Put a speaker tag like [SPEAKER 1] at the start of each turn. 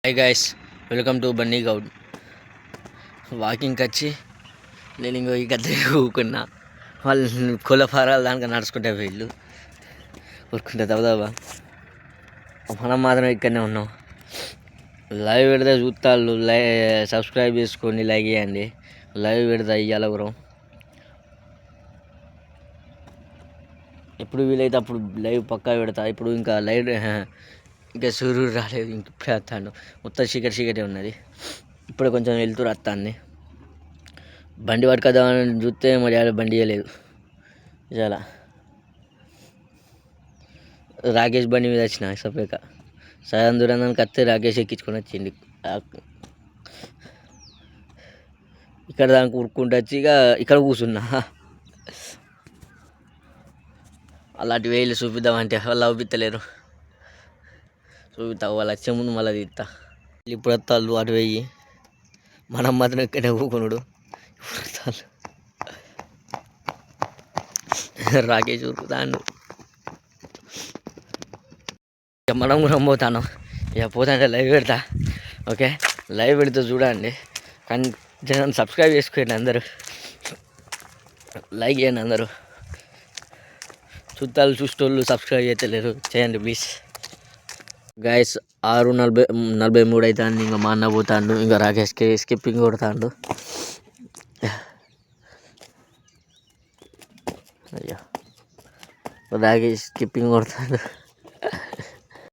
[SPEAKER 1] Hi guys, welcome to Bunny Goud. వాకింగ్కి వచ్చి నేను ఇంకో ఈ గద్దె ఊకున్నా. వాళ్ళు కోళ్ళ దానికి నడుచుకుంటే వీళ్ళు ఊరుకుంటే దబదబా. మనం మాత్రం ఇక్కడనే ఉన్నాం. లైవ్ పెడితే చూస్తాళ్ళు. సబ్స్క్రైబ్ చేసుకోండి, లైక్ చేయండి. లైవ్ పెడతా ఇయ్యాల గురం. ఎప్పుడు వీలైతే అప్పుడు లైవ్ పక్కా పెడతా. ఇప్పుడు ఇంకా లైవ్ ఇంకా సూర్యుడు రాలేదు, ఇంక ఇప్పుడే వస్తాడు. మొత్తం చీకటి ఉన్నది. ఇప్పుడు కొంచెం వెళ్తురు వస్తాను. బండి పట్టుకొద్దామని చూస్తే మా డాడీ బండి ఇవ్వలేదు. చాలా రాకేష్ బండి మీద వచ్చిన సపరేక సగం దూరం దానికి వస్తే రాకేష్ ఎక్కించుకొని వచ్చింది. ఇక్కడ దానికి ఉరుక్కుంటూ వచ్చి ఇక ఇక్కడ కూర్చున్నా. అలాంటి వేలు చూపిద్దామంటే వాళ్ళు అవుపిత్తలేరు. చూపిస్తా, వాళ్ళు వచ్చే ముందు మళ్ళీ తీస్తా. ఇప్పుడు వస్తాళ్ళు అటు వెయ్యి, మనం మాత్రం ఇక్కడే ఊకునుడు. రాకేష్ ఉరుకుతాడు. ఇక మనం కూడా పోతాను. ఇక పోతాంటే లైవ్ పెడతా. ఓకే, లైవ్ పెడితే చూడండి. కానీ జనం సబ్స్క్రైబ్ చేసుకోండి, అందరూ లైక్ చేయండి. అందరూ చూసేటోళ్ళు సబ్స్క్రైబ్ చేయలేరు, చేయండి ప్లీజ్. గైస్ 6:43 అవుతుంది. ఇంకా మా అన్న పోతాడు. ఇంకా రాకేష్కి స్కిప్పింగ్ కొడతాడు. అయ్యా, రాకేష్ స్కిప్పింగ్ కొడతాడు.